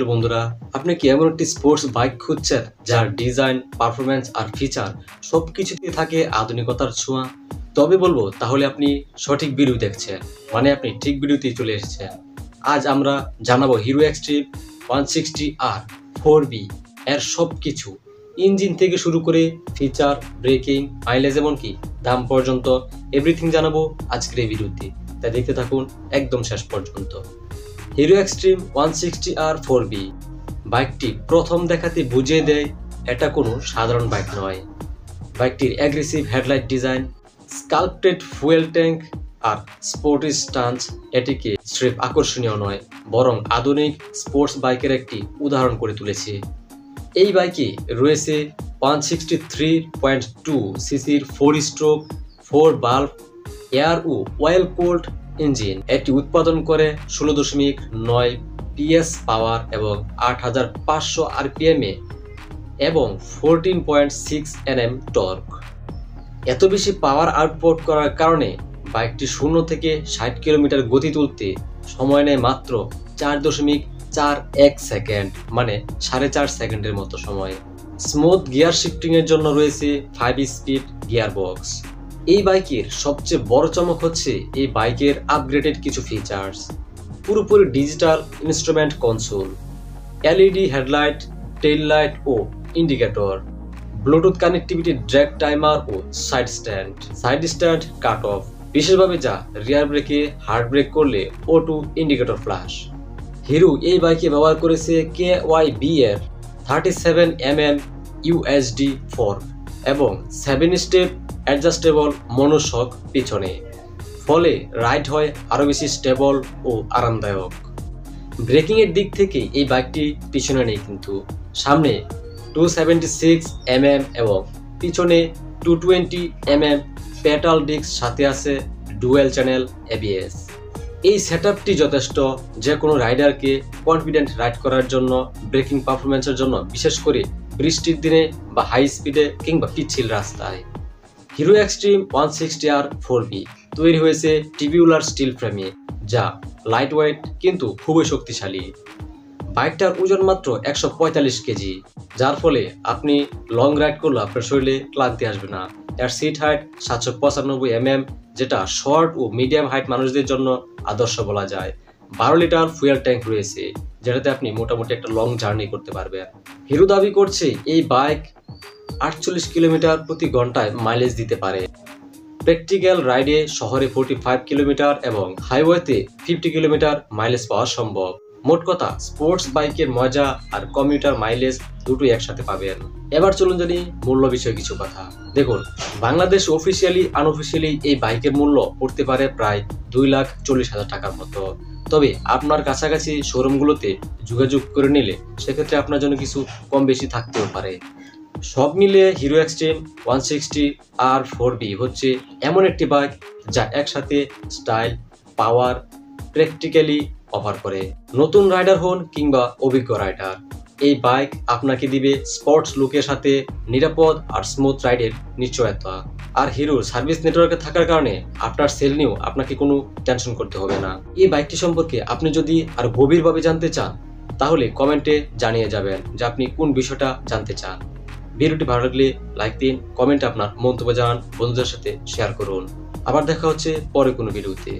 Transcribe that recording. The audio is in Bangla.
হ্যালো বন্ধুরা, আপনি কি এমন একটি স্পোর্টস বাইক খুঁজছেন যার ডিজাইন, পারফরম্যান্স আর ফিচার সবকিছুতে থাকে আধুনিকতার ছোঁয়া? তবে বলবো তাহলে আপনি সঠিক ভিডিও দেখছেন, মানে আপনি ঠিক ভিডিওতেই চলে এসেছেন। আজ আমরা জানাবো হিরো এক্সট্রিম 160R 4B এর সবকিছু, ইঞ্জিন থেকে শুরু করে ফিচার, ব্রেকিং, মাইলেজ এমনকি দাম পর্যন্ত এভরিথিং জানাবো আজকের এই ভিডিওতে। তাই দেখতে থাকুন একদম শেষ পর্যন্ত। হিরো এক্সট্রিম 160R 4B বাইকটি প্রথম দেখাতে বুঝিয়ে দেয় এটা কোনো সাধারণ বাইক নয়। বাইকটির aggressive headlight design, sculpted fuel tank আর স্পোর্টি স্টান্স এটিকে স্রেফ আকর্ষণীয় নয়, বরং আধুনিক স্পোর্টস বাইকের একটি উদাহরণ করে তুলেছে। এই বাইকে রয়েছে 163.2 সিসির 4 স্ট্রোক 4 বাল্ব এয়ার ও অয়েল কোল্ড ইঞ্জিন। এটি উৎপাদন করে 16.9 PS পাওয়ার এবং 8500 RPM এবং 14.6 Nm টর্ক। এত বেশি পাওয়ার আউটপুট করার কারণে বাইকটি 0 থেকে 60 কিলোমিটার গতি তুলতে সময় নেয় মাত্র 4.41 সেকেন্ড, মানে 4.5 সেকেন্ডের মতো সময়। স্মুথ গিয়ার শিফটিং এর জন্য রয়েছে 5 স্পিড গিয়ার বক্স। এই বাইকের সবচেয়ে বড় চমক হচ্ছে এই বাইকের আপগ্রেডেড কিছু ফিচার্স। পুরোপুরি digital instrument console, LED headlight, tail light ও indicator, bluetooth connectivity, drag timer ও সাইড স্ট্যান্ড কাট অফ, বিশেষভাবে যা রিয়ার ব্রেকে হার্ড ব্রেক করলে অটো ইন্ডিকেটর ফ্ল্যাশ। হিরো এই বাইকে ব্যবহার করেছে KYB এর 37mm USD ফর্ক এবং 7 স্টেপ অ্যাডজাস্টেবল মনোশক পিছনে, ফলে রাইড হয় আরও বেশি স্টেবল ও আরামদায়ক। ব্রেকিং এর দিক থেকে এই বাইকটি পিছনে নেই, কিন্তু সামনে 276mm এবং পিছনে 220mm পেটাল ডিস্ক, সাথে আছে ডুয়েল চ্যানেল ABS। এই সেটআপটি যথেষ্ট যে কোনো রাইডারকে কনফিডেন্ট রাইড করার জন্য, ব্রেকিং পারফরম্যান্সের জন্য, বিশেষ করে বৃষ্টির দিনে বা হাই স্পিডে কিংবা পিচ্ছিল রাস্তায়। হিরো এক্সট্রিম 160R 4B তৈরি হয়েছে টিবিউলার স্টিল ফ্রেমে, যা লাইট ওয়েট কিন্তু খুবই শক্তিশালী। বাইকটার ওজন মাত্র 145 কেজি, যার ফলে আপনি লং রাইড করলে আপনার শরীরে ক্লান্তি আসবে না। এর সিট হাইট 795mm, যেটা শর্ট ও মিডিয়াম হাইট মানুষদের জন্য আদর্শ বলা যায়। 12 লিটার ফুয়েল ট্যাঙ্ক রয়েছে, যেটাতে আপনি মোটামুটি একটা লং জার্নি করতে পারবেন। হিরো দাবি করছে এই বাইক 48 কিলোমিটার প্রতি ঘন্টায় মাইলেজ দিতে পারে। প্র্যাকটিক্যাল রাইডে শহরে 45 কিলোমিটার এবং হাইওয়েতে 50 কিলোমিটার মাইলেজ পাওয়া সম্ভব। মোট কথা, স্পোর্টস বাইকের মজা আর কমিউটার মাইলেজ দুটোই একসাথে পাবেন। এবার চলুন জানি মূল্য বিষয়ে কিছু কথা। দেখুন, বাংলাদেশ অফিসিয়ালি আনঅফিসিয়ালি এই বাইকের মূল্য পড়তে পারে প্রায় 2,40,000 টাকার মতো। তবে আপনার কাছাকাছি শোরুমগুলোতে যোগাযোগ করে নিলে সেক্ষেত্রে আপনার জন্য কিছু কম বেশি থাকতেও পারে। সব মিলিয়ে হিরো এক্সট্রিম 160R 4B হচ্ছে এমন একটি বাইক যা একসাথে স্টাইল, পাওয়ার, প্র্যাকটিক্যালি অফার করে। নতুন রাইডার হন কিংবা অভিজ্ঞ রাইডার, এই বাইক আপনাকে দিবে স্পোর্টস লুকের সাথে নিরাপদ আর স্মুথ রাইডের নিশ্চয়তা। আর হিরোর সার্ভিস নেটওয়ার্কে থাকার কারণে আপনার সেল নিয়েও আপনাকে কোনো টেনশন করতে হবে না। এই বাইকটি সম্পর্কে আপনি যদি আরো গভীরভাবে জানতে চান, তাহলে কমেন্টে জানিয়ে যাবেন যে আপনি কোন বিষয়টা জানতে চান। ভিডিওটি ভালো লাগলে লাইক দিন, কমেন্টে আপনার মন্তব্য জানান, বন্ধুদের সাথে শেয়ার করুন। আবার দেখা হচ্ছে পরে কোনো ভিডিওতে।